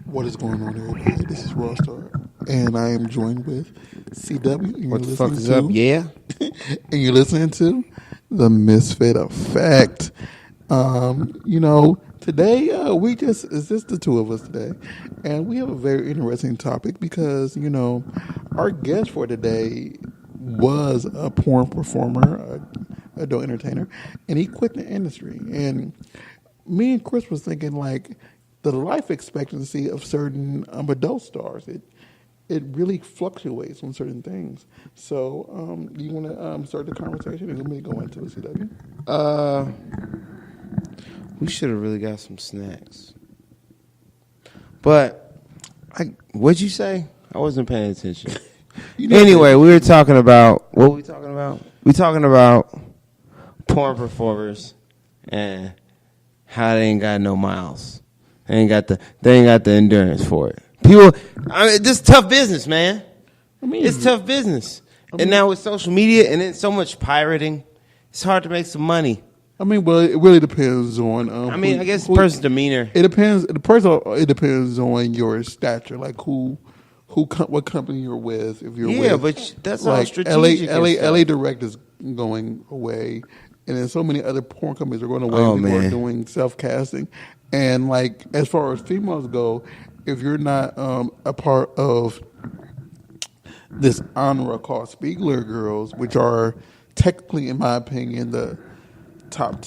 What is going on, everybody? This is Rawstarr, and I am joined with CW. And what the fuck is up? Yeah, and you're listening to the Misfit Effect. Today it's just the two of us today, and we have a very interesting topic because our guest for today was a porn performer, adult entertainer, and he quit the industry. And me and Chris was thinking like, the life expectancy of certain adult stars, it really fluctuates on certain things. So, you want to start the conversation, or you want me to go into it, CW? We should have really got some snacks. But, what'd you say? I wasn't paying attention. Anyway, we were talking about, what were we talking about? We talking about porn performers and how they ain't got no miles. They ain't got the endurance for it. People, this is tough business, man. It's tough business. And now with social media and then so much pirating, it's hard to make some money. Well, it really depends on. I guess the person's demeanor. It depends. It depends on your stature, like what company you're with. If you're but that's like all strategic. LA Direct is going away, and then so many other porn companies are going away. People are doing self-casting. And like as far as females go, if you're not a part of this genre called Spiegler girls, which are technically, in my opinion, the top,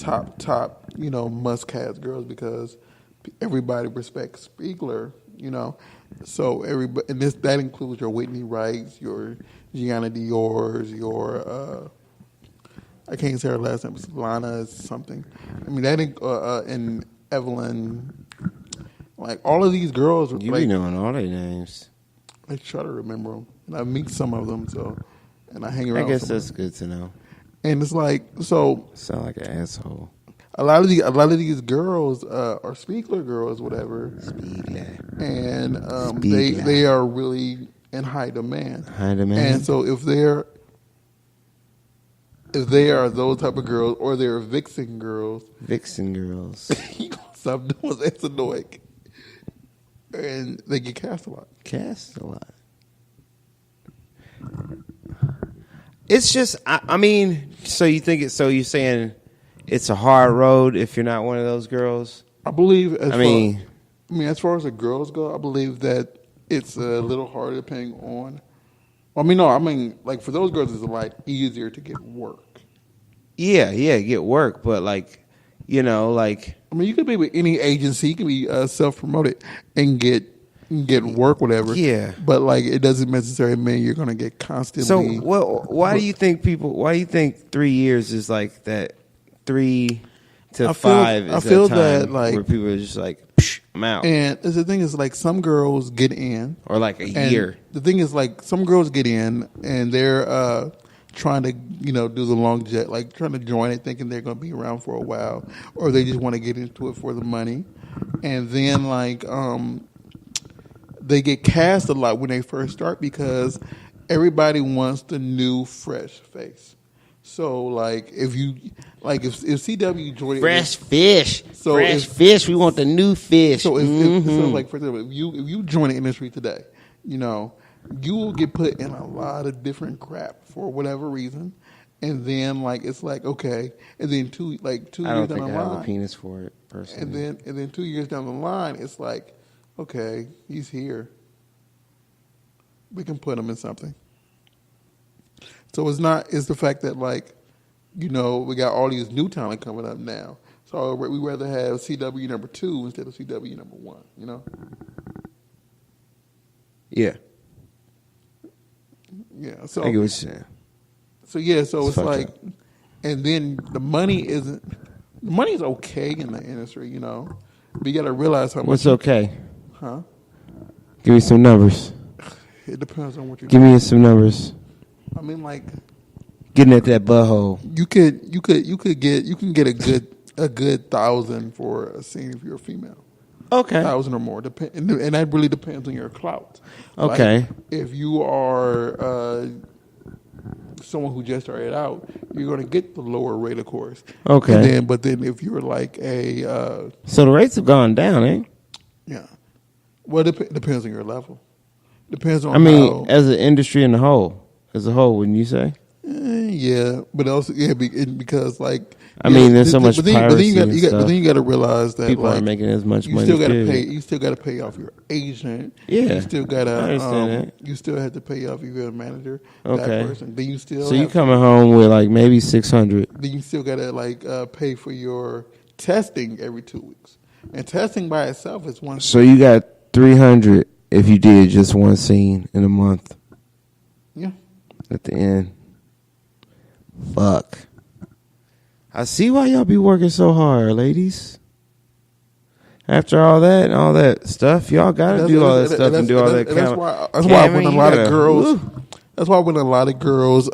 must-cast girls because everybody respects Spiegler, So everybody, and that includes your Whitney Wrights, your Gianna Dior's, your I can't say her last name, it's Lana something. And Evelyn, like all of these girls. You be knowing all their names. I try to remember them, and I meet some of them. And I hang around. I guess that's good to know. And it's like so. Sound like an asshole. A lot of these girls are Spiegler girls, whatever. Spiegler. And they are really in high demand. And so if they are those type of girls, or they're vixen girls. You gonna stop doing that. It's annoying. And they get cast a lot. It's just, so you think so you're saying it's a hard road if you're not one of those girls? I believe, as far as the girls go, I believe that it's a little harder depending on. Like for those girls, it's a lot easier to get work. Yeah, get work, but you could be with any agency, you can be self-promoted and get work, whatever. Yeah, but like it doesn't necessarily mean you're going to get constantly. So, why do you think 3 years is like that? 3 to 5 is that time where people are just like, I'm out. And the thing is, like, some girls get in. Or like a year. The thing is, like, some girls get in and they're trying to, do the long jet, like trying to join it thinking they're going to be around for a while. Or they just want to get into it for the money. And then, like, they get cast a lot when they first start because everybody wants the new, fresh face. So, like, if CW joined fresh fish, we want the new fish. So, like, for example, if you join the industry today, you will get put in a lot of different crap for whatever reason, and then like it's like okay, and then 2 years down the line, I don't think I have a penis for it personally. And then 2 years down the line, it's like okay, he's here. We can put him in something. So it's the fact that like, we got all these new talent coming up now. So we rather have CW number 2 instead of CW number 1, Yeah. Yeah. So I get what you're saying. So it's like, and then the money's okay in the industry, but you got to realize how much. What's okay? Huh? Give me some numbers. It depends on what you're doing. Give me some numbers. Like getting at that butthole. You can get a good 1,000 for a scene if you're a female. Okay. 1,000 or more, and that really depends on your clout. Okay. Like, if you are someone who just started out, you're going to get the lower rate, of course. Okay. But then if you're like a so the rates have gone down, eh? Yeah. Well, it depends on your level. Depends on. As an industry as a whole, wouldn't you say? Yeah, but also because like. There's so much piracy and stuff. But then you got to realize that people aren't making as much money. You still got to pay off your agent. Yeah, you still got to. You still have to pay off your manager. Okay. That person. Then you still. So you coming home with like maybe $600. Then you still got to pay for your testing every 2 weeks, and testing by itself is one. So you got $300 if you did just one scene in a month. Yeah. At the end. Fuck. I see why y'all be working so hard, ladies. After all that stuff, y'all gotta do all that stuff and do all that. That's why when a lot of girls, that's why when a lot of girls,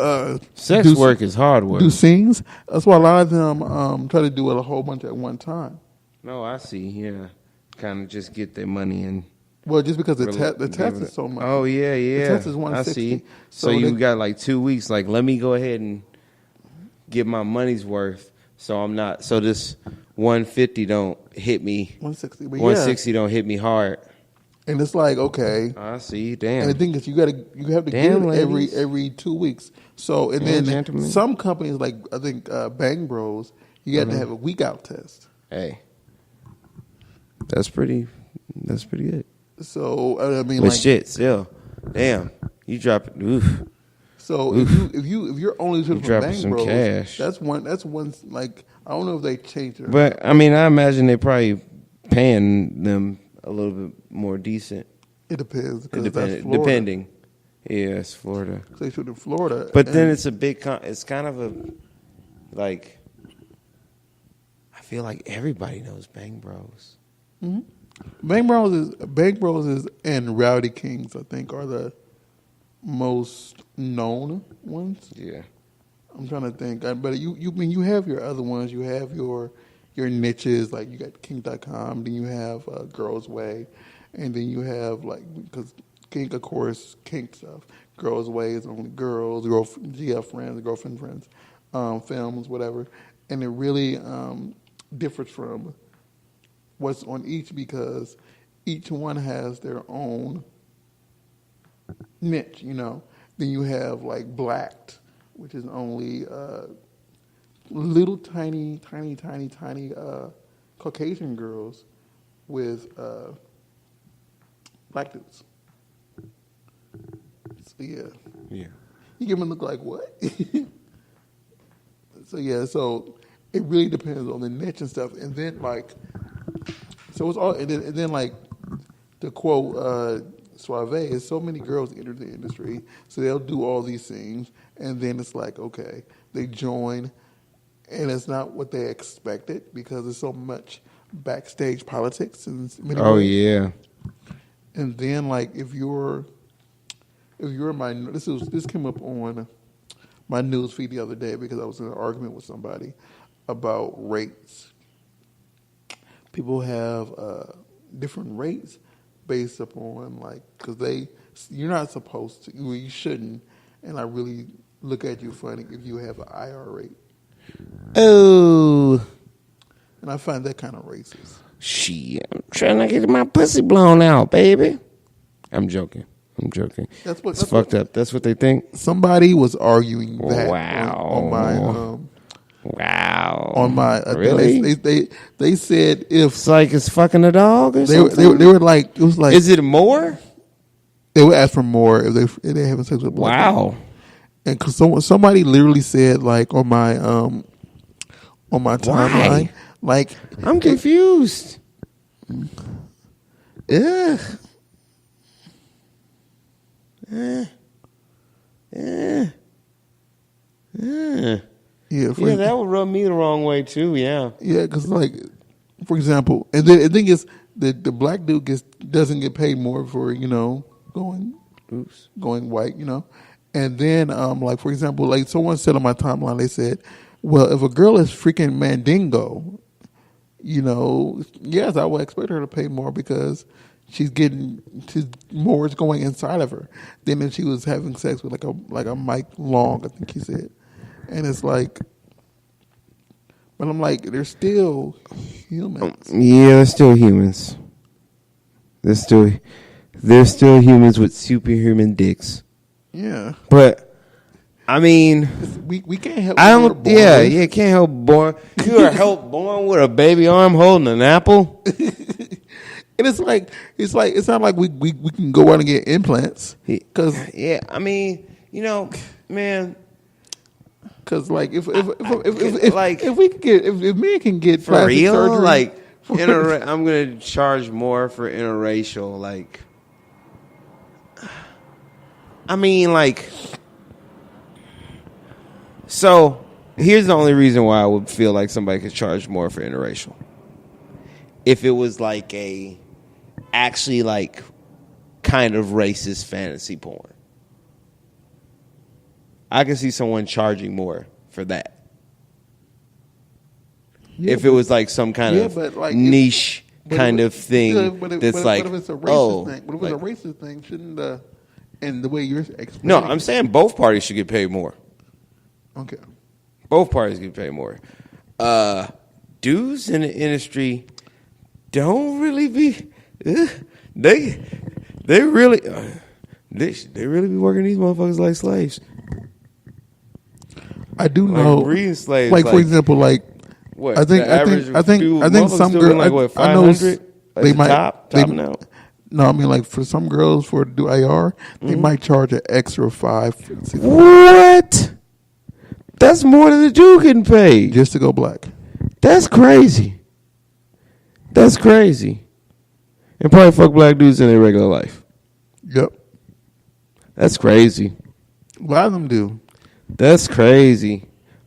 sex work is hard work. Do scenes. That's why a lot of them try to do it a whole bunch at one time. No, I see. Yeah, kind of just get their money and. Well, just because the test is so much. Oh yeah. The test is $160. I see. So you got like 2 weeks. Like, let me go ahead and get my money's worth. So I'm not. So this 150 don't hit me. 160. But 160 don't hit me hard. And it's like, okay. I see. Damn. And the thing is, you have to give it every 2 weeks. So then some companies, like I think Bang Bros, you got to have a week out test. Hey, that's pretty good. So but shit, still, damn, you drop it. Oof. So oof. if you're only from Bang some Bros, cash. That's one. Like, I don't know if they changed it. But I imagine they probably paying them a little bit more decent. It depends. Depending. Yeah, it's Florida. They shoot in Florida. But then it's a big. It's kind of a like. I feel like everybody knows Bang Bros. Mm-hmm. Bang Bros is and Rowdy Kings, I think, are the most known ones. Yeah, I'm trying to think, but you have your other ones. You have your niches, like you got Kink.com, then you have Girls Way, and then you have because Kink, of course, Kink stuff. Girls Way is only girls, GF friends, girlfriend friends, films, whatever, and it really differs from what's on each because each one has their own niche, Then you have like Blacked, which is only little tiny Caucasian girls with black dudes. So yeah. You give them a look like what? So it really depends on the niche and stuff, and then so it's all, and then like to quote Suave, is so many girls enter the industry, so they'll do all these things, and then it's like, okay, they join, and it's not what they expected because there's so much backstage politics and yeah. And then like if you're this came up on my news feed the other day because I was in an argument with somebody about rates. People have different rates based upon because you're not supposed to, you shouldn't, and I really look at you funny if you have an IR rate. Oh, and I find that kind of racist. Shit, I'm trying to get my pussy blown out, baby. I'm joking. It's fucked up. That's what they think. Somebody was arguing that on my really? They said if it's like it's fucking a dog or something. They were like, it was like, is it more? They would ask for more if they having sex with black people. And cause somebody literally said like on my timeline, like I'm confused. Yeah. Yeah, that would rub me the wrong way too. Yeah, because like, for example, and then the thing is, the black dude doesn't get paid more for going white, and then like for example, like someone said on my timeline, they said, well, if a girl is freaking Mandingo, yes, I would expect her to pay more because more is going inside of her than if she was having sex with like a Mike Long, I think he said. And it's like, but I'm like, they're still humans. Yeah, they're still humans. They're still humans with superhuman dicks. Yeah. But I mean, we can't help. Can't help born. You are help born with a baby arm holding an apple. And it's not like we can go out and get implants. Cause I mean, man. Cause like if men can get for real surgery, like I'm gonna charge more for interracial. Like, I mean, like, so here's the only reason why I would feel like somebody could charge more for interracial. If it was like actually like kind of racist fantasy porn. I can see someone charging more for that. Yeah, if it was like some kind of like niche kind of thing that's like, what if it's a racist thing? What if it's a racist thing? Shouldn't and the way you're explaining? No, I'm saying both parties should get paid more. Okay. Both parties get paid more. Dudes in the industry don't really be. They really be working these motherfuckers like slaves. I do know, breeding slaves. Like for example, like what? I think some girls. Like what? 500? They might topping out. No, I mean like for some girls for do IR, they might charge an extra $5. What? That's more than the dude getting paid just to go black. That's crazy. That's crazy. And probably fuck black dudes in their regular life. Yep. That's crazy. A lot of them do. That's crazy.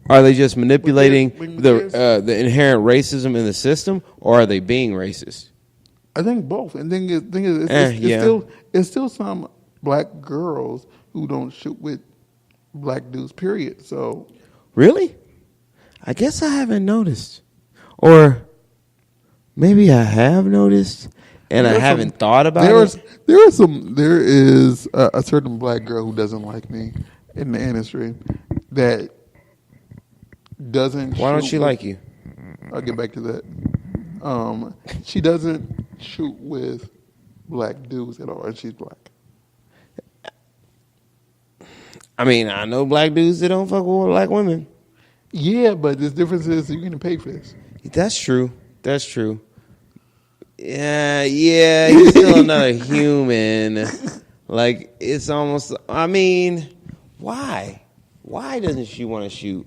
Are they just manipulating the inherent racism in the system, or are they being racist? I think both. And thing is, it's still some black girls who don't shoot with black dudes. Period. So really, I guess I haven't noticed, or maybe I have noticed, and I haven't thought about it. There is a certain black girl who doesn't like me in the industry that doesn't. Why don't she like you? I'll get back to that. She doesn't shoot with black dudes at all, and she's black. I mean, I know black dudes that don't fuck with black women. Yeah, but the difference is you're going to pay for this. That's true. That's true. Yeah, he's still another human. Like, it's almost, I mean, why? Why doesn't she want to shoot?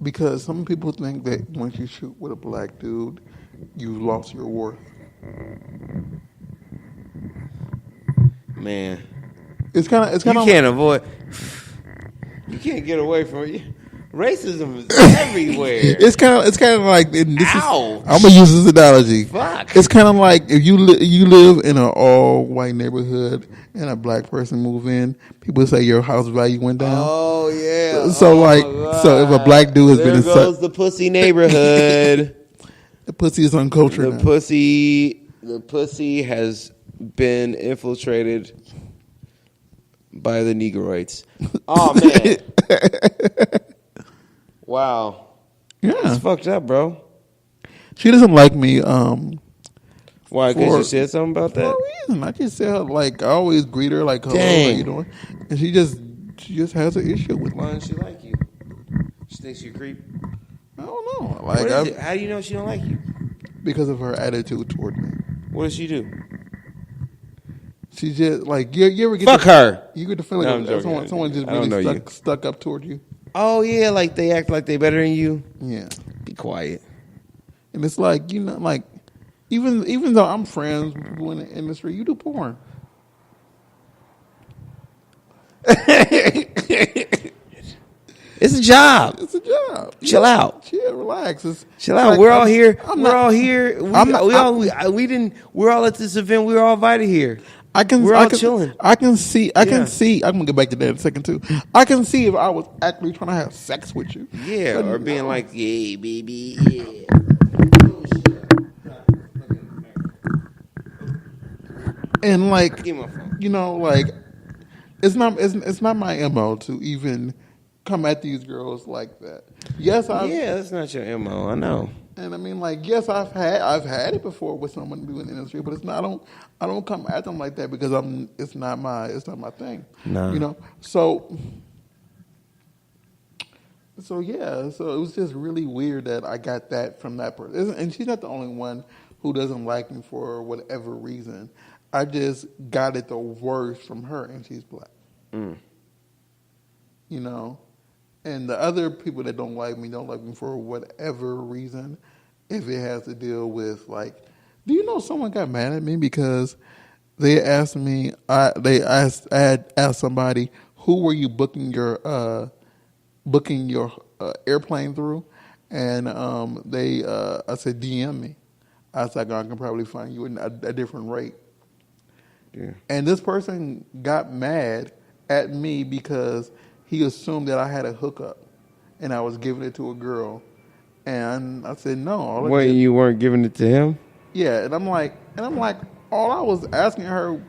Because some people think that once you shoot with a black dude, you've lost your worth. Man. It's kind of you can't avoid. You can't get away from it. Racism is everywhere. It's kind of like. I'm gonna use this analogy. Fuck. It's kind of like if you live in an all white neighborhood and a black person move in, people say your house value went down. Oh yeah. So so if a black dude has been in the pussy neighborhood. The pussy is uncultured. The pussy has been infiltrated by the Negroids. Oh man. Wow. Yeah. It's fucked up, bro. She doesn't like me. Why? Because you said something about that? No reason. I just said, like, I always greet her, like, hello, dang. How you doing? And she just has an issue with me. Why doesn't she like you? She thinks you're a creep? I don't know. Like, how do you know she don't like you? Because of her attitude toward me. What does she do? She just, like, you ever get fuck her. You get the feeling that someone just really stuck up toward you. Oh, yeah, like they act like they better than you? Yeah. Be quiet. And it's like, like, even though I'm friends with people in the industry, you do porn. It's a job. It's a job. Chill out. Chill, relax. Chill out. Like, we're all here. We're all here. We're all at this event. We're all invited here. We're all chilling. I can see. I'm gonna get back to that in a second too. I can see if I was actually trying to have sex with you. Yeah, or being like, yeah, baby, yeah. And like, like, it's not my MO to even come at these girls like that. Yes, that's not your MO. I know. And I mean, like, yes, I've had it before with someone doing the industry, but it's not. I don't come at them like that because It's not my thing. Nah. You know. So yeah. So it was just really weird that I got that from that person. And she's not the only one who doesn't like me for whatever reason. I just got it the worst from her, and she's black. You know. And the other people that don't like me for whatever reason. If it has to deal with, like, do you know someone got mad at me because they asked me, I had asked somebody, who were you booking your airplane through? And I said, DM me. I was like, I can probably find you at a different rate. Yeah. And this person got mad at me because he assumed that I had a hookup and I was giving it to a girl. And I said, no. Wait, you weren't giving it to him? Yeah, and I'm like, all I was asking her,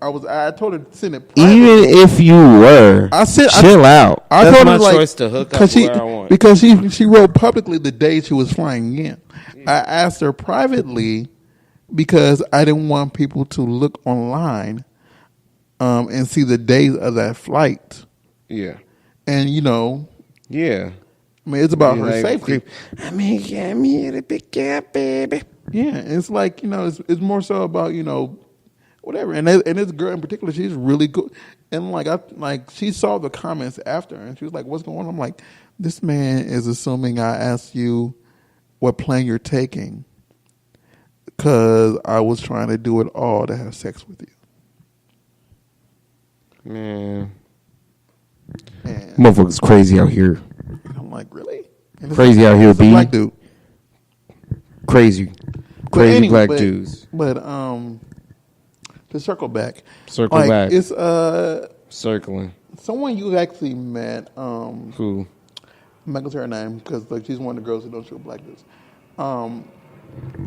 I told her to send it privately. Even if you were, chill out. I told her, my like, choice to hook up where I want. Because she wrote publicly the day she was flying in. Yeah. I asked her privately because I didn't want people to look online and see the days of that flight. Yeah. And, you know. Yeah. I mean, it's about her safety. I'm here to pick you up, baby. Yeah, it's like, you know, it's more so about, you know, whatever. And this girl in particular, she's really good. And she saw the comments after, and she was like, "What's going on?" I'm like, "This man is assuming I asked you what plane you're taking because I was trying to do it all to have sex with you." Man, motherfuckers crazy out here. I'm like, really? Crazy out here, B. Black dude. Crazy black dudes. But to circle back. Back. It's circling. Someone you actually met. Who? I'm not gonna say her name because she's one of the girls who don't show black dudes.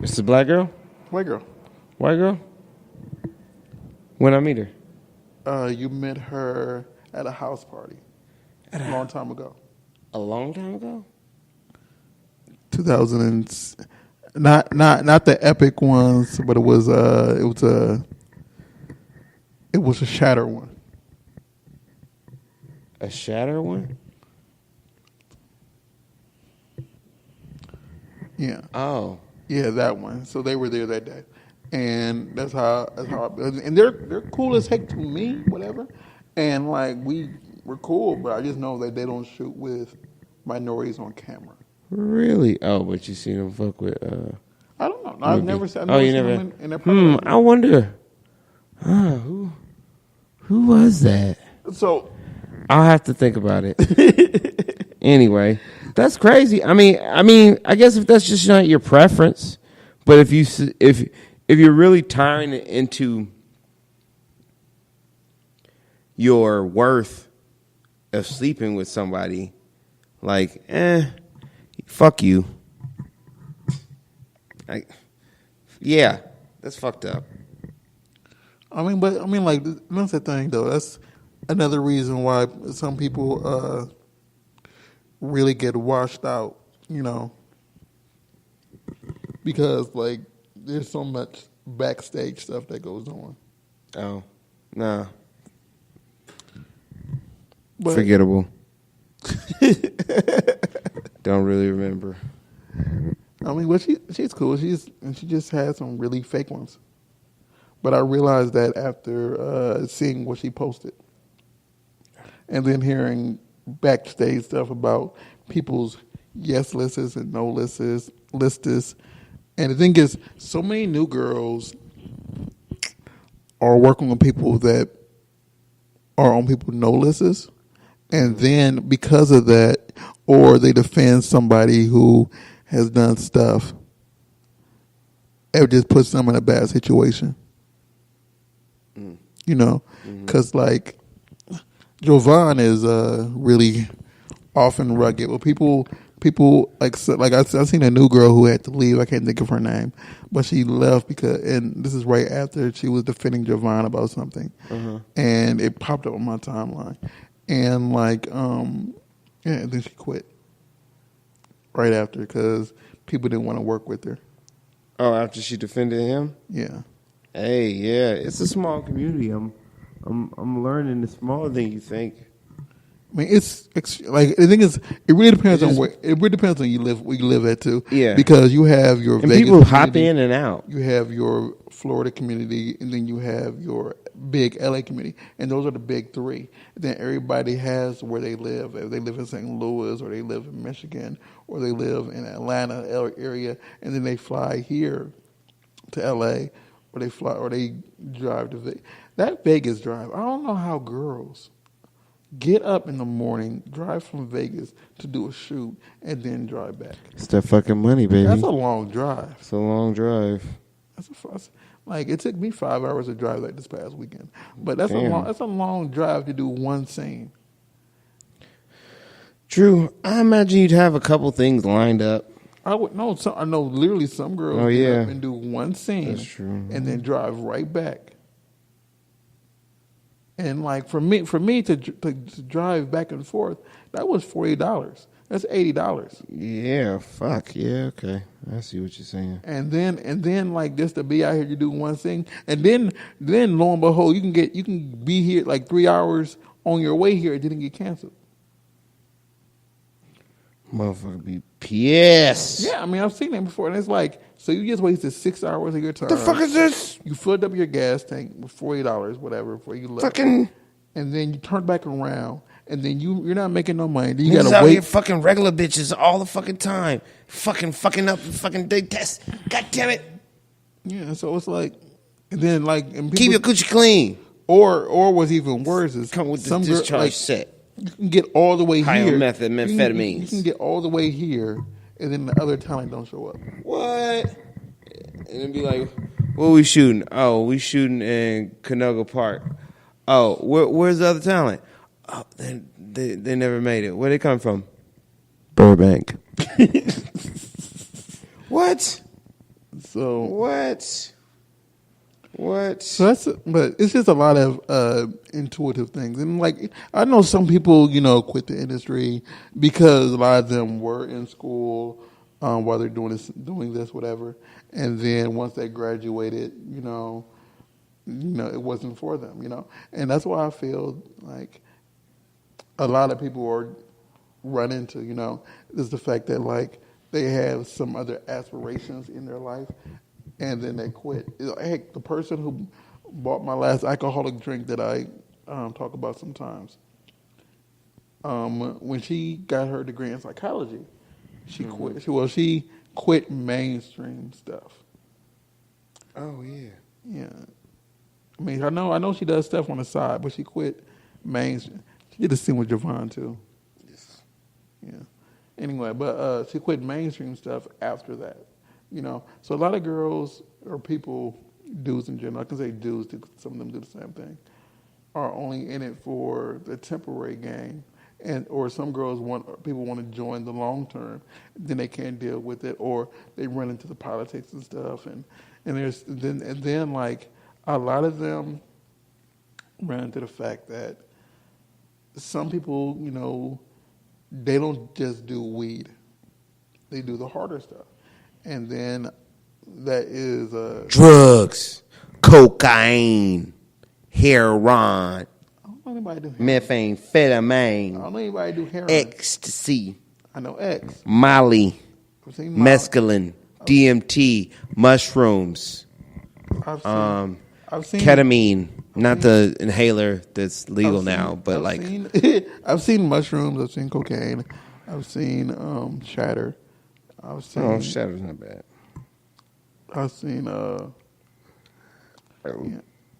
It's a black girl. White girl. White girl. When I meet her. You met her at a house party a long time ago. A long time ago? 2000 and not the epic ones, but it was a shatter one. A shatter one? Yeah. Oh. Yeah, that one. So they were there that day. And that's how and they're cool as heck to me, whatever. And like we're cool, but I just know that they don't shoot with minorities on camera. Really? Oh, but you seen them fuck with I don't know. I've never seen them in their private. I wonder. Who was that? So I'll have to think about it. Anyway, that's crazy. I mean, I guess if that's just not your preference, but if you're really tying it into your worth of sleeping with somebody, like, fuck you. Yeah, that's fucked up. Like, that's the thing, though. That's another reason why some people really get washed out, you know, because, like, there's so much backstage stuff that goes on. Oh, nah. But, forgettable. Don't really remember. But she's cool. She just had some really fake ones. But I realized that after seeing what she posted, and then hearing backstage stuff about people's yes lists and no lists. And the thing is, so many new girls are working on people that are on people no lists. And then because of that, or they defend somebody who has done stuff, it just puts them in a bad situation. You know, because like Jovan is really often rugged. Well, people like I've seen a new girl who had to leave. I can't think of her name, but she left and this is right after she was defending Jovan about something, and it popped up on my timeline, and then she quit right after because people didn't want to work with her. Oh, after she defended him? Yeah. Hey, yeah, it's a small community. I'm learning it's smaller than you think. I mean, it's like the thing is, it really depends on where. It really depends on where you live at too. Yeah, because you have your and Vegas people community, hop in and out. You have your Florida community, and then you have your big LA community, and those are the big three. Then everybody has where they live. If they live in St. Louis, or they live in Michigan, or they live in Atlanta area, and then they fly here to LA, or they drive to Vegas. That Vegas drive, I don't know how girls get up in the morning, drive from Vegas to do a shoot, and then drive back. It's that fucking money, baby. That's a long drive. It's a long drive. Like, it took me 5 hours to drive like this past weekend. But that's a long drive to do one scene. True. I imagine you'd have a couple things lined up. I know literally some girls get up and do one scene. That's true. And then drive right back. And like for me to drive back and forth, that was $40. That's $80. Yeah, fuck. Yeah, okay. I see what you're saying. And then like just to be out here to do one thing, and then lo and behold, you can be here like 3 hours on your way here. It didn't get canceled. Motherfucker be pissed. Yeah, I mean I've seen that before, and it's like, so you just wasted 6 hours of your time. The fuck is this? You filled up your gas tank with $40, whatever, before you left. Fucking. And then you turn back around, and then you're not making no money. Then you gotta gotta wait. Here fucking regular bitches all the fucking time. Fucking up the fucking day test. God damn it. Yeah, so it's like, and then like, and people, keep your coochie clean. Or what's even worse is come with the discharge set. You can get all the way high here. on methamphetamines. You can get all the way here, and then the other talent don't show up. What? And it'd be like, what are we shooting? Oh, we shooting in Canoga Park. Oh, where's the other talent? Oh, they never made it. Where they come from? Burbank. What? So what? So but it's just a lot of intuitive things, and like I know some people, quit the industry because a lot of them were in school while they're doing this, whatever, and then once they graduated, it wasn't for them, and that's why I feel like a lot of people run into, is the fact that like they have some other aspirations in their life. And then they quit. Heck, the person who bought my last alcoholic drink that I talk about sometimes, when she got her degree in psychology, she quit. She quit mainstream stuff. Oh yeah. Yeah. I mean, I know she does stuff on the side, but she quit mainstream. She did a scene with Javon too. Yes. Yeah. Anyway, but she quit mainstream stuff after that. So a lot of girls or people, dudes in general, I can say dudes, some of them do the same thing, are only in it for the temporary gain, or some people want to join the long term, then they can't deal with it, or they run into the politics and stuff, and then like a lot of them run into the fact that some people, they don't just do weed, they do the harder stuff. And then that is drugs, cocaine, heroin, I don't know anybody do heroin. Methamphetamine. I don't know anybody do heroin. Ecstasy. I know X. Molly. Mescaline. DMT. Mushrooms. I've seen ketamine. Not the inhaler that's legal now, but I've seen mushrooms. I've seen cocaine. I've seen shatter. Shatter's not bad. I've seen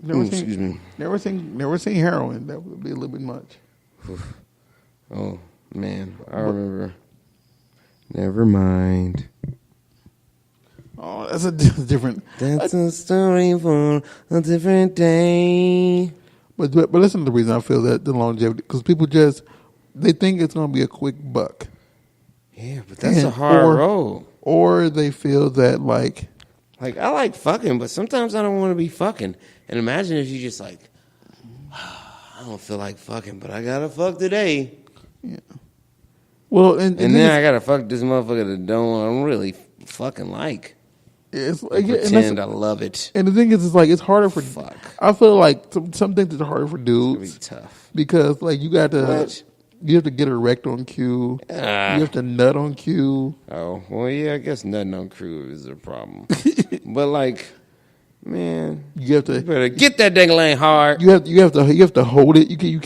excuse me. Never seen heroin. That would be a little bit much. Oh man, I remember. Never mind. Oh, that's a different. That's a story for a different day. But listen to the reason I feel that the longevity, because people they think it's going to be a quick buck. Yeah, but that's a hard road. Or they feel that like I like fucking, but sometimes I don't want to be fucking. And imagine if you just like, I don't feel like fucking, but I gotta fuck today. Yeah. Well, and then I gotta fuck this motherfucker that don't really fucking like. It's like, pretend I love it. And the thing is, it's like it's harder for. Fuck. I feel like some things are harder for dudes. It's gonna be tough because like you got to. You have to get erect on cue. You have to nut on cue. Oh, well, yeah, I guess nutting on cue is a problem. But like, man, you better get that dang hard. You have to hold it. You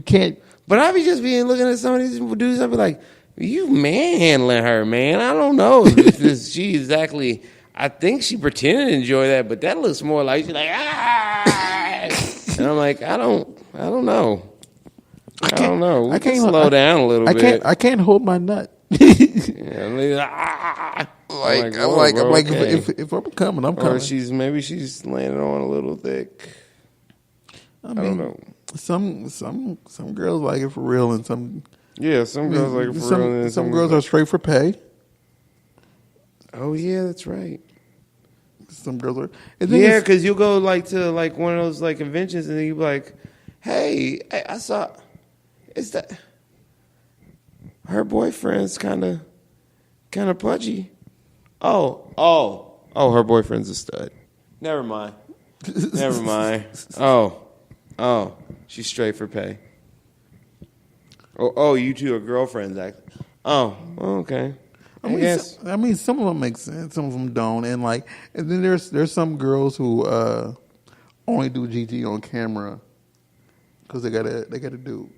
can't. But I be just looking at some of these dudes. I be like, you manhandling her, man. I don't know if she exactly. I think she pretended to enjoy that, but that looks more like she's like and I'm like, I don't know. I don't know. We can slow down a little bit. I can't hold my nut. I'm like, if I'm coming, I'm coming. Or maybe she's laying it on a little thick. I don't know. Some girls like it for real, and some girls like it for real. And some girls are straight for pay. Oh yeah, that's right. Some girls are. Yeah, because you'll go to one of those conventions, and then you be like, "Hey, I saw." Is that her boyfriend's kind of pudgy? Oh, her boyfriend's a stud. Never mind. Oh, she's straight for pay. Oh, you two are girlfriends, actually. Oh, okay. I guess. Some of them make sense, some of them don't, and then there's some girls who only do GG on camera because they got a dude.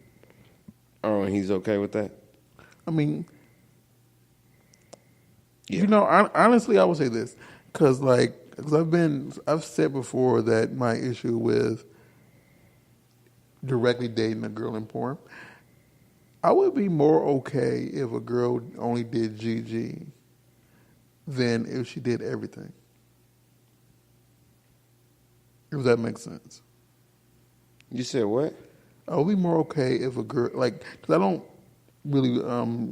Oh, and he's okay with that? Yeah. Honestly, I would say this because I've said before that my issue with directly dating a girl in porn, I would be more okay if a girl only did GG than if she did everything. If that makes sense. You said what? I would be more okay if a girl, because I don't really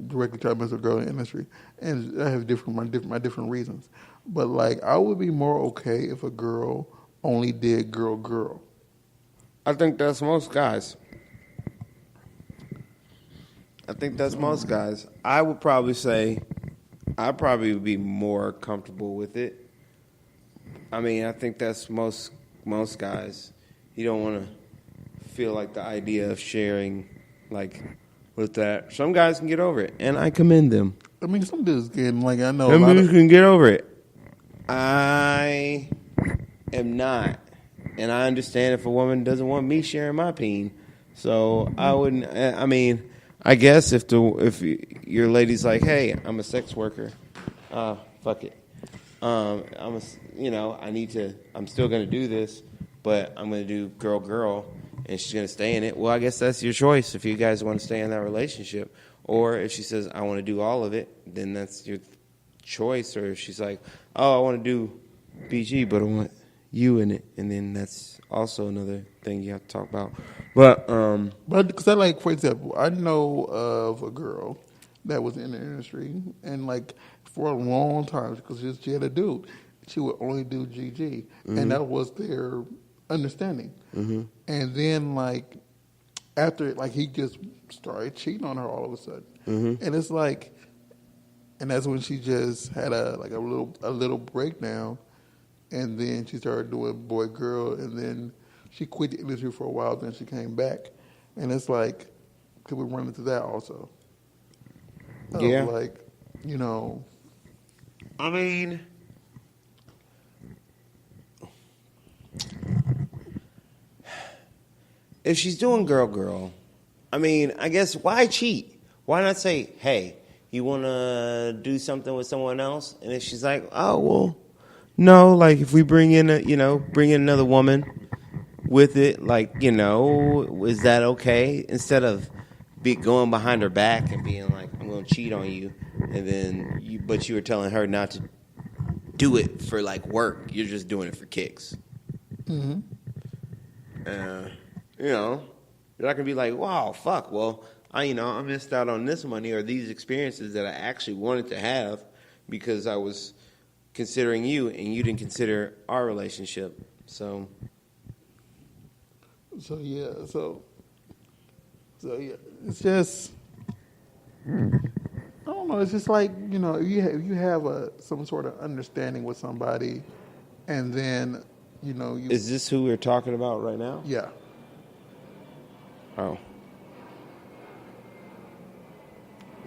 directly try to mess with a girl in the industry, and I have my different reasons. But I would be more okay if a girl only did girl. I think that's most guys. I would probably say I probably would be more comfortable with it. I think that's most guys. You don't want to feel like the idea of sharing with that. Some guys can get over it, and I commend them. Some dudes can, I know some dudes can get over it. I am not, and I understand if a woman doesn't want me sharing my peen. So I wouldn't. I guess if your lady's like, hey, I'm a sex worker, fuck it. I'm still gonna do this, but I'm gonna do girl. And she's going to stay in it. Well, I guess that's your choice if you guys want to stay in that relationship. Or if she says, I want to do all of it, then that's your choice. Or if she's like, oh, I want to do PG, but I want you in it. And then that's also another thing you have to talk about. But because for example, I know of a girl that was in the industry. And for a long time, because she had a dude, she would only do GG. Mm-hmm. And that was their understanding. Mm-hmm. And then after he just started cheating on her all of a sudden. Mm-hmm. And it's and that's when she just had a little breakdown, and then she started doing boy girl, and then she quit the industry for a while, then she came back. And it's could we run into that also? Yeah. If she's doing girl, I guess why cheat? Why not say, hey, you want to do something with someone else? And if she's like, oh, well, no, if we bring in another woman with it, is that okay? Instead of going behind her back and being like, I'm going to cheat on you, and then but you were telling her not to do it for work. You're just doing it for kicks. Mm-hmm. You're not gonna be like, wow, fuck. Well, I missed out on this money or these experiences that I actually wanted to have because I was considering you and you didn't consider our relationship. So yeah, it's just. don't know. It's just like, if you have some sort of understanding with somebody, and then you. Is this who we're talking about right now? Yeah. Oh.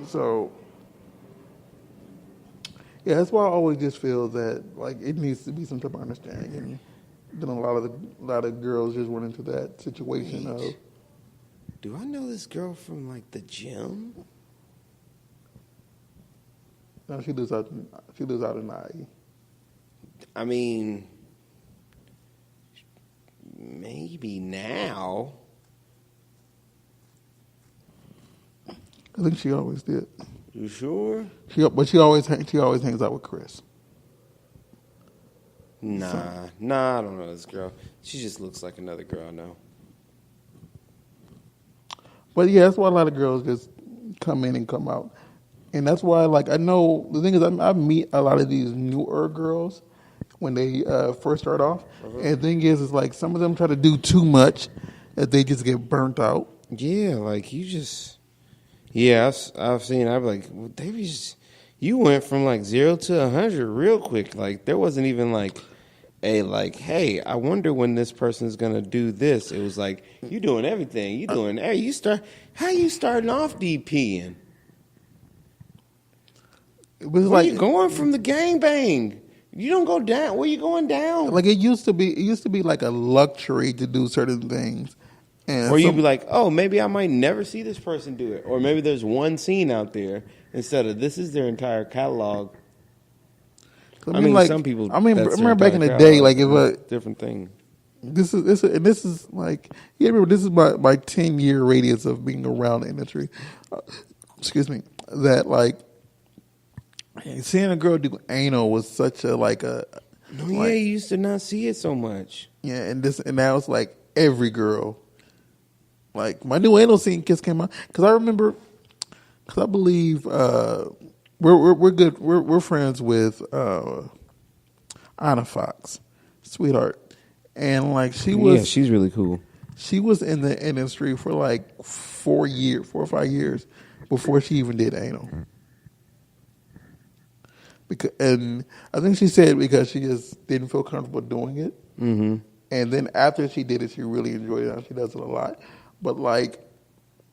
So. Yeah, that's why I always just feel that like it needs to be some type of understanding, and then a lot of girls just went into that situation of. Do I know this girl from like the gym? No, she lives out in IE. I mean, maybe now. I think she always did. You sure? But she always hangs out with Chris. Nah, I don't know this girl. She just looks like another girl I know. But yeah, that's why a lot of girls just come in and come out. And that's why, like, I know, the thing is, I meet a lot of these newer girls when they first start off. Uh-huh. And the thing is like, some of them try to do too much that they just get burnt out. Yeah, like, you just... Yeah, I've seen, I'm like, well, Davey, you went from, like, 0 to 100 real quick. Like, there wasn't even, like, hey, I wonder when this person's going to do this. It was like, you doing everything. You doing, how you starting off DPing? It was Where you going from the gangbang? You don't go down. Where you going down? Like it used to be like a luxury to do certain things. And or you'd be like, oh, maybe I might never see this person do it. Or maybe there's one scene out there instead of this is their entire catalog. I mean, like, some people. I remember back in the day, like if a different thing. This is like, yeah, remember this is my 10-year radius of being around the industry. Excuse me. That like. Seeing a girl do anal was such a you used to not see it so much. Yeah, and now it's like every girl. Like my new anal scene kiss came out because I believe we're good. We're friends with Anna Fox, sweetheart, and like she's really cool. She was in the industry for like 4 or 5 years before she even did anal. And I think she said because she just didn't feel comfortable doing it. Mm-hmm. And then after she did it, she really enjoyed it. She does it a lot. But like,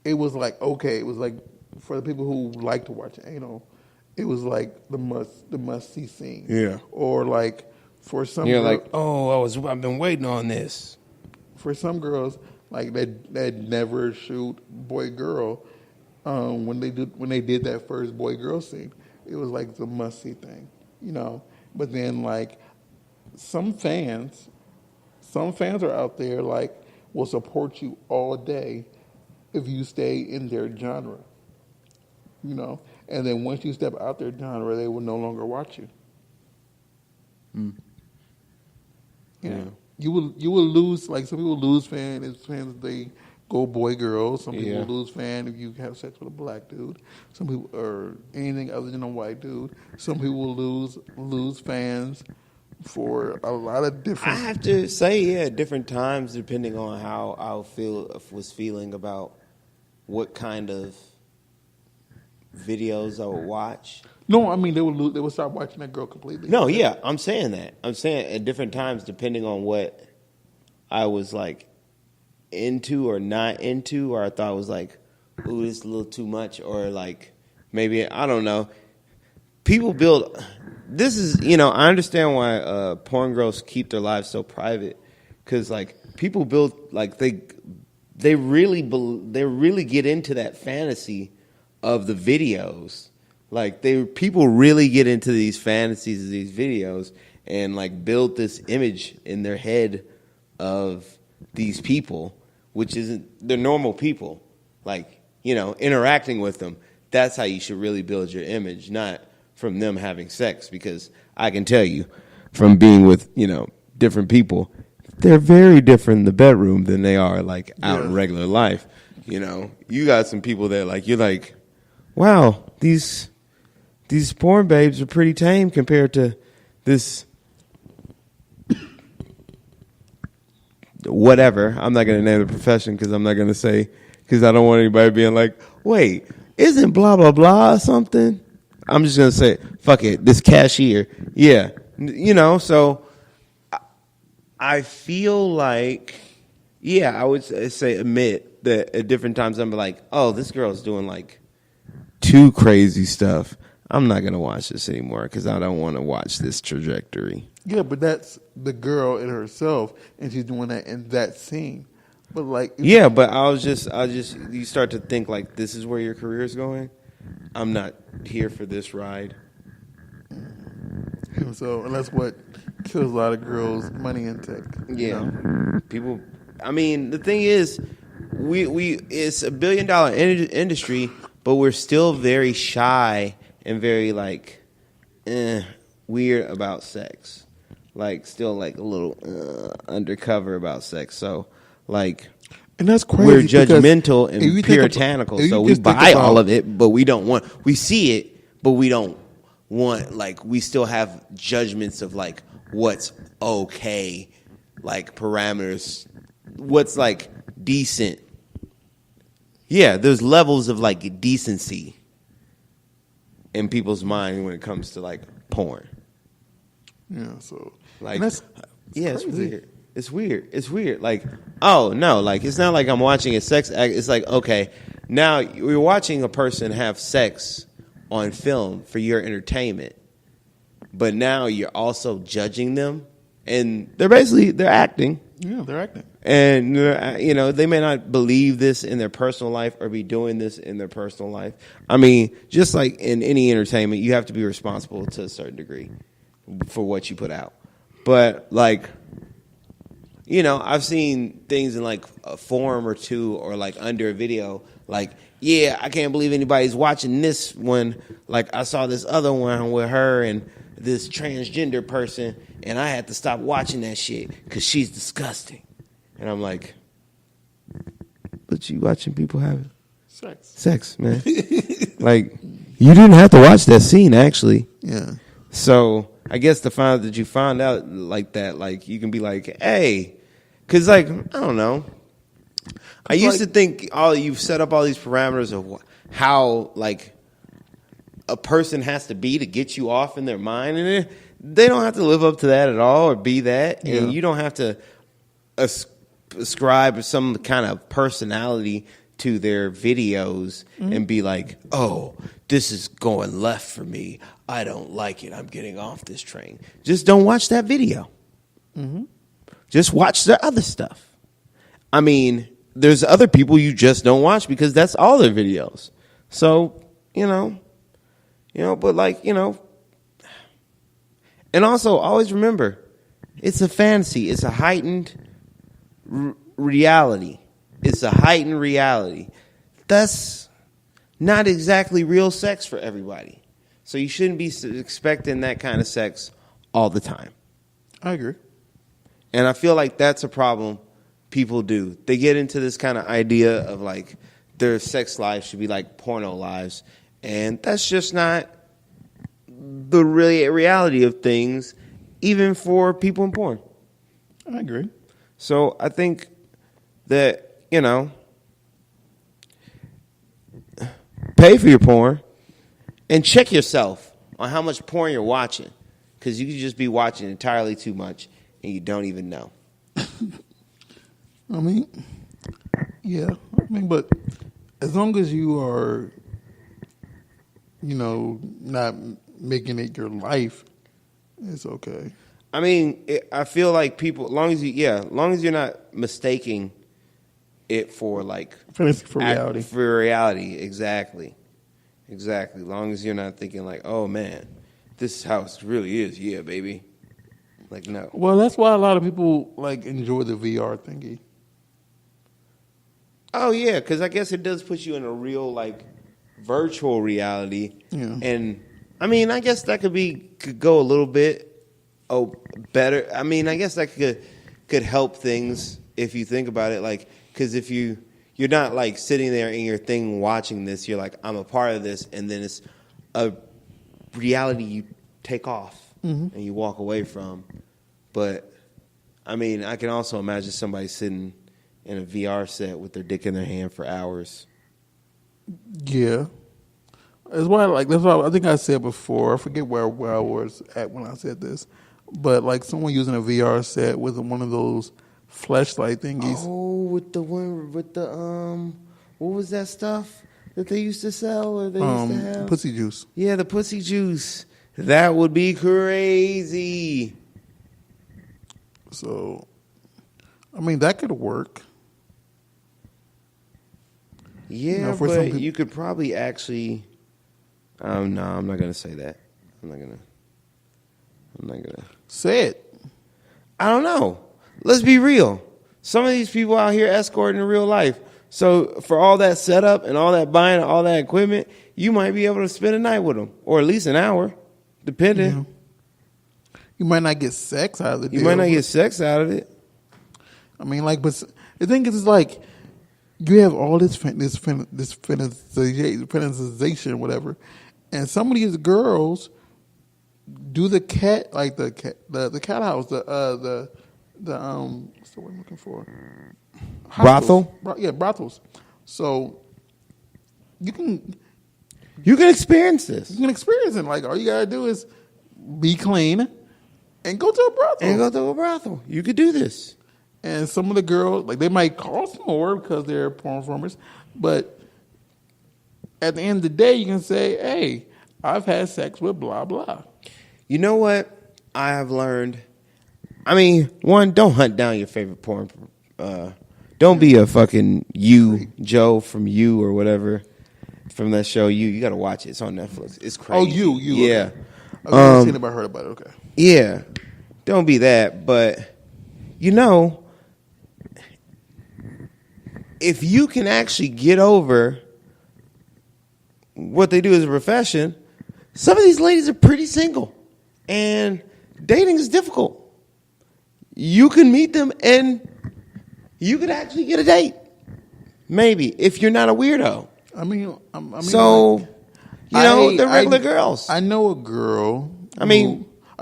it was like, okay, it was like, for the people who like to watch anal, it was like the must see scene. Yeah. Or like, for some you're like, oh, I've been waiting on this. For some girls, like that never shoot boy girl, when they did that first boy girl scene. It was like the must-see thing, But then, like, some fans are out there, like, will support you all day if you stay in their genre, And then once you step out their genre, they will no longer watch you. Mm. Yeah. You will lose, like, some people lose fans they go boy girl. Some people lose fan if you have sex with a black dude. Some people, or anything other than a white dude. Some people lose fans for a lot of different. I have to say, different times depending on how I was feeling about what kind of videos I would watch. No, I mean they would stop watching that girl completely. No, yeah, I'm saying that. I'm saying at different times depending on what I was like into or not into, or I thought it was like, ooh, this is a little too much, or like maybe, I don't know. People build, this is, I understand why porn girls keep their lives so private, because like people build, like they really get into that fantasy of the videos. Like people really get into these fantasies of these videos and like build this image in their head of these people, which isn't, they're normal people, like, interacting with them. That's how you should really build your image, not from them having sex, because I can tell you from being with, different people, they're very different in the bedroom than they are like out in regular life. You got some people that like, you're like, wow, these porn babes are pretty tame compared to this whatever. I'm not going to name the profession because I'm not going to say, because I don't want anybody being like, wait, isn't blah, blah, blah something? I'm just going to say, fuck it, this cashier. Yeah. You know, so I feel like, I would say admit that at different times I'm like, oh, this girl's doing like too crazy stuff. I'm not going to watch this anymore because I don't want to watch this trajectory. Yeah, but that's the girl in herself, and she's doing that in that scene. But like, yeah, but I was just, you start to think like, this is where your career is going. I'm not here for this ride. So, and that's what kills a lot of girls' money in tech. Yeah, you know? People. I mean, the thing is, we it's $1 billion industry, but we're still very shy and very like weird about sex. Like still like a little undercover about sex. So like, and that's crazy. We're judgmental and puritanical. So we buy all of it, but we don't want. We see it, but we don't want. Like we still have judgments of like what's okay, like parameters, what's like decent. Yeah, there's levels of like decency in people's mind when it comes to like porn. Yeah, so like it's weird. It's weird. It's weird. Like, oh no, like it's not like I'm watching a sex act. It's like, okay, now you're watching a person have sex on film for your entertainment, but now you're also judging them, and they're acting. Yeah, they're acting. And you know, they may not believe this in their personal life or be doing this in their personal life. I mean, just like in any entertainment, you have to be responsible to a certain degree for what you put out. But like, you know, I've seen things in like a forum or two or like under a video, like, yeah, I can't believe anybody's watching this one. Like I saw this other one with her and this transgender person, and I had to stop watching that shit because she's disgusting. And I'm like, but you watching people have sex, man. Like, you didn't have to watch that scene, actually. Yeah. So I guess to find out that you found out like that, like you can be like, hey, because like, I don't know. I used to think you've set up all these parameters of how like a person has to be to get you off in their mind, and they don't have to live up to that at all or be that, and you don't have to ascribe some kind of personality to their videos and be like, oh, this is going left for me. I don't like it. I'm getting off this train. Just don't watch that video. Mm-hmm. Just watch the other stuff. I mean, there's other people you just don't watch because that's all their videos. So, you know, but like, you know, and also always remember, it's a fantasy. It's a heightened reality. It's a heightened reality. That's not exactly real sex for everybody. So you shouldn't be expecting that kind of sex all the time. I agree. And I feel like that's a problem people do. They get into this kind of idea of like their sex lives should be like porno lives. And that's just not the reality of things, even for people in porn. I agree. So I think that, you know, pay for your porn and check yourself on how much porn you're watching, because you could just be watching entirely too much and you don't even know. I mean, yeah. I mean, but as long as you are, you know, not making it your life, it's okay. I mean, I feel like people, as long as you're not mistaking it for like for reality. For reality, exactly. As long as you're not thinking like, oh man, this is how it really is. Yeah, baby. Like, no. Well, that's why a lot of people like enjoy the VR thingy. Oh yeah, because I guess it does put you in a real like virtual reality. Yeah. And I mean, I guess that could go a little bit better. I mean, I guess that could help things if you think about it. Like, because if you're not like sitting there in your thing watching this, you're like, I'm a part of this, and then it's a reality you take off and you walk away from. But I mean, I can also imagine somebody sitting in a VR set with their dick in their hand for hours. Yeah. That's why, like, that's why I think I said before. I forget where I was at when I said this, but like someone using a VR set with one of those flashlight thingies. Oh, with the one with the what was that stuff that they used to sell or they used to have? Pussy juice. Yeah, the pussy juice. That would be crazy. So, I mean, that could work. Yeah, but you could probably actually. No, I'm not gonna say that. I'm not gonna say it. I don't know. Let's be real. Some of these people out here escorting in real life. So for all that setup and all that buying, all that equipment, you might be able to spend a night with them, or at least an hour, depending. Yeah. You might not get sex out of it. You might not get sex out of it. I mean, like, but the thing is, like, you have all this fantasization, whatever, and some of these girls do the cat, like the cat house, the what's the word I'm looking for? Brothel? Yeah, brothels. So you can experience this. You can experience it. Like, all you gotta do is be clean and go to a brothel. You could do this. And some of the girls, like, they might cost more because they're porn performers, but at the end of the day, you can say, hey, I've had sex with blah, blah. You know what I have learned? I mean, one, don't hunt down your favorite porn. Don't be a fucking Joe from You or whatever, from that show. You got to watch it. It's on Netflix. It's crazy. Oh, You. Yeah. I've never seen it, but I heard about it. Okay. Yeah. Don't be that. But, you know, if you can actually get over what they do as a profession, some of these ladies are pretty single. And dating is difficult. You can meet them and you could actually get a date. Maybe, if you're not a weirdo. I mean, so, like, you know, they're regular girls. I know a girl. I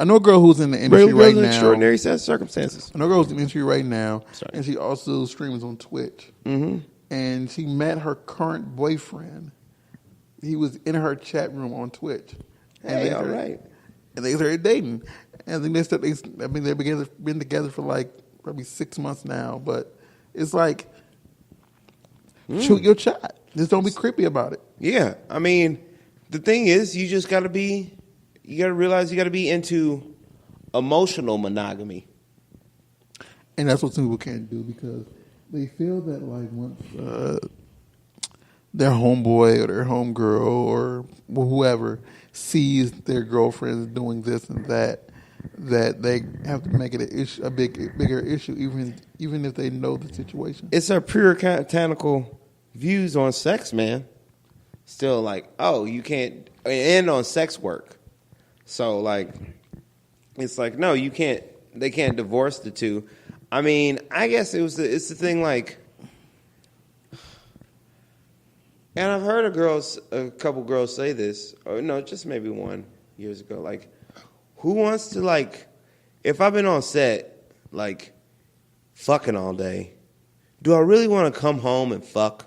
know a girl who's in the industry right now. Extraordinary circumstances. I know a girl who's in the industry right now, and she also streams on Twitch. Mm-hmm. And she met her current boyfriend. He was in her chat room on Twitch. Hey, all right. And they started dating. And I think they've been together for like probably 6 months now. But it's like, shoot your shot. Just don't be creepy about it. Yeah. I mean, the thing is, you just got to realize you got to be into emotional monogamy. And that's what some people can't do because they feel that, like, once their homeboy or their homegirl or whoever sees their girlfriends doing this and that they have to make it an issue, a bigger issue, even if they know the situation. It's our puritanical views on sex, man. Still, like, oh, you can't, and on sex work. So, like, it's like, no, you can't. They can't divorce the two. I mean, I guess it's the thing, like, and I've heard a couple girls say this, or no, just maybe one years ago, like, who wants to, like, if I've been on set, like, fucking all day, do I really want to come home and fuck?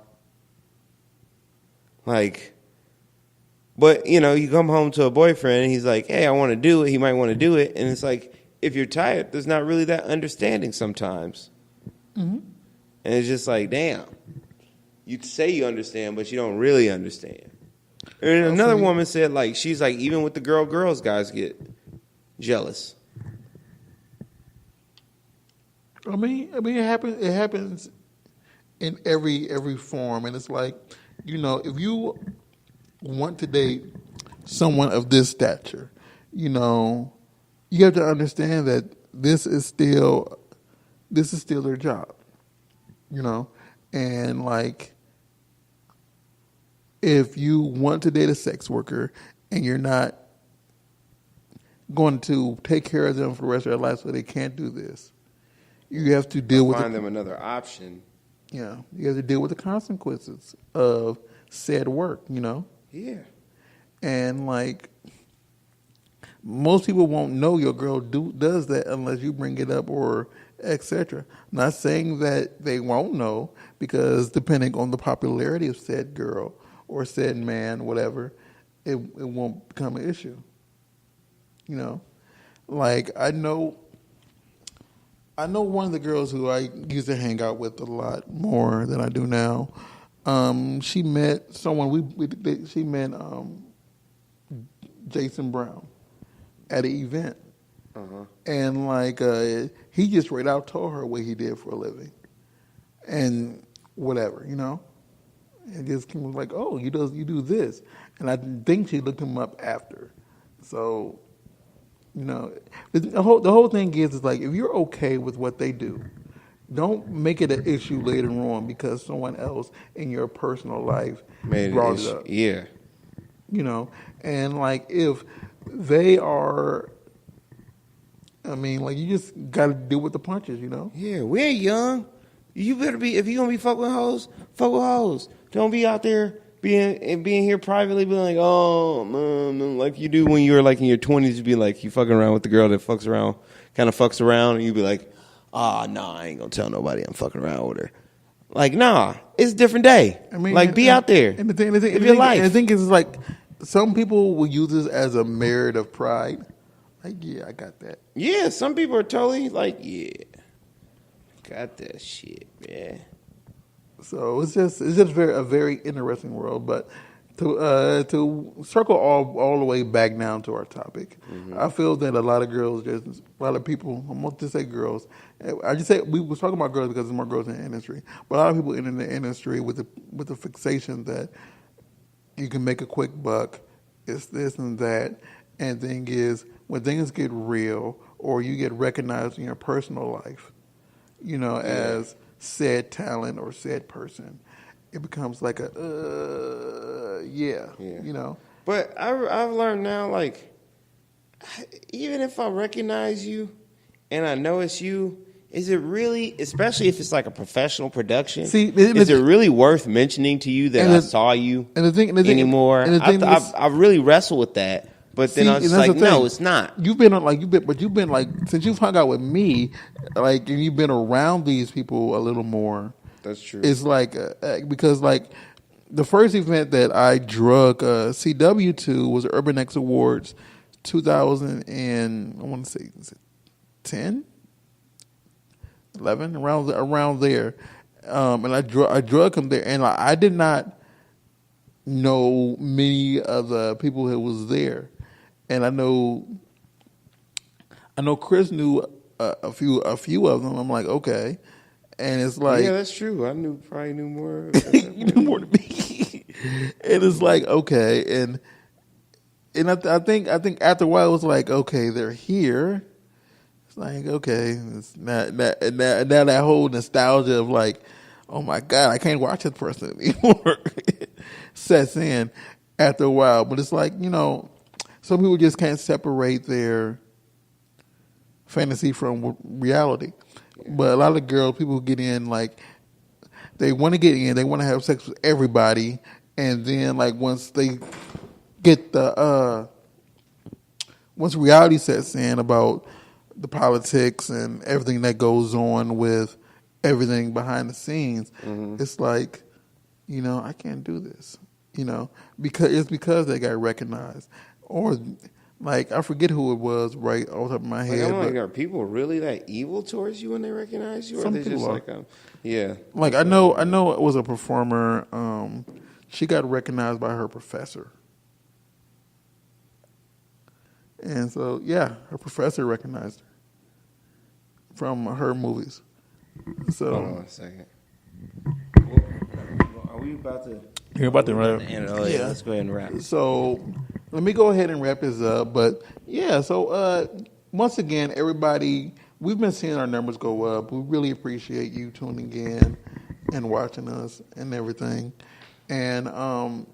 Like, but, you know, you come home to a boyfriend and he's like, hey, I want to do it. He might want to do it. And it's like, if you're tired, there's not really that understanding sometimes. Mm-hmm. And it's just like, damn. You say you understand, but you don't really understand. And another woman said, like, she's like, even with the girls, guys get jealous. I mean, it happens. It happens in every form, and it's like, you know, if you want to date someone of this stature, you know, you have to understand that this is still their job, you know, and like, if you want to date a sex worker and you're not going to take care of them for the rest of their life so they can't do this, you have to deal with find them another option. Yeah, you have to deal with the consequences of said work, you know? Yeah. And like, most people won't know your girl does that unless you bring it up or etc. Not saying that they won't know, because depending on the popularity of said girl or said man, whatever, it won't become an issue. You know, like I know one of the girls who I used to hang out with a lot more than I do now. She met someone. She met Jason Brown at an event, and like he just straight out told her what he did for a living, and whatever, you know. And just was like, oh, you do this, and I think she looked him up after. So, you know, the whole thing is like if you're okay with what they do, don't make it an issue later on because someone else in your personal life brought it up. Yeah. You know, and like if they are, I mean, like you just got to deal with the punches, you know? Yeah, we're young. You better be, if you're going to be fucking with hoes, fuck with hoes. Don't be out there being here privately being like, oh, like you do when you're like in your 20s, you'd be like, you fucking around with the girl that fucks around, and you'd be like, nah, I ain't going to tell nobody I'm fucking around with her. Like, nah, it's a different day. I mean, like, be out there. And the thing is like, some people will use this as a merit of pride. Like, yeah, I got that. Yeah, some people are totally like, yeah, got that shit, man. So it's just a very interesting world. But to circle all the way back down to our topic, I feel that a lot of people, I'm not to say girls. I just say we was talking about girls because there's more girls in the industry. But a lot of people in the industry with the fixation that you can make a quick buck, it's this and that. And thing is, when things get real or you get recognized in your personal life, you know, as said talent or said person, it becomes like you know. But I've learned now, like, even if I recognize you and I know it's you, is it really, especially if it's like a professional production, is it really worth mentioning to you that I saw you anymore? I really wrestle with that. But then I was just like, no, it's not. You've been like, since you've hung out with me, like, and you've been around these people a little more. That's true. It's like, because like, the first event that I drug CW to was Urban X Awards 2000 and I want to say, is it 10? 11? Around there. And I drug him there, and I did not know many of the people who was there. And I know Chris knew a few of them. I'm like, okay, and it's like, yeah, that's true. I probably knew more. You knew more than me. And it's like, okay, and I think after a while it was like, okay, they're here. It's like, okay, it's now that whole nostalgia of like, oh my God, I can't watch this person anymore sets in after a while. But it's like, you know, some people just can't separate their fantasy from reality. But a lot of girls, people who get in, like, they want to get in, they want to have sex with everybody, and then, like, once they get once reality sets in about the politics and everything that goes on with everything behind the scenes, it's like, you know, I can't do this, you know, because they got recognized. Or, like, I forget who it was right off the top of my head. Like, are people really that evil towards you when they recognize you? Or Some they people just are. like, yeah. Like, I know it was a performer. She got recognized by her professor. And so, yeah, her professor recognized her from her movies. So, hold on a second. Are we about to... You're about to wrap. Yeah, let's go ahead and wrap. So let me go ahead and wrap this up. But yeah, so once again, everybody, we've been seeing our numbers go up. We really appreciate you tuning in and watching us and everything. And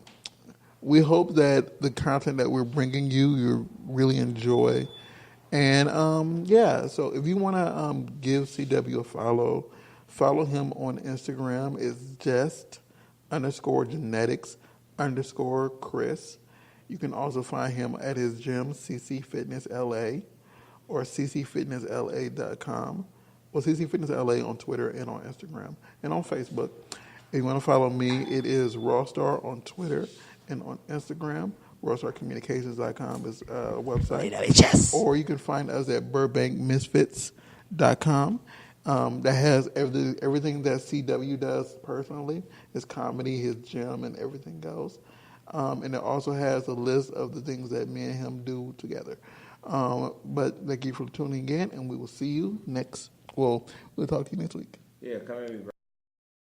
we hope that the content that we're bringing you really enjoy. And yeah, so if you want to give CW a follow him on Instagram. It's just_genetics_Chris. You can also find him at his gym, CC Fitness LA, or ccfitnessla.com. Well, CC Fitness LA on Twitter and on Instagram and on Facebook. If you want to follow me, it is Rawstarr on Twitter and on Instagram. RawstarCommunications.com is a website. Yes. Or you can find us at BurbankMisfits.com. That has everything that CW does personally, his comedy, his gym, and everything goes. And it also has a list of the things that me and him do together. But thank you for tuning in, and we will see you we'll talk to you next week. Yeah, come in, bro.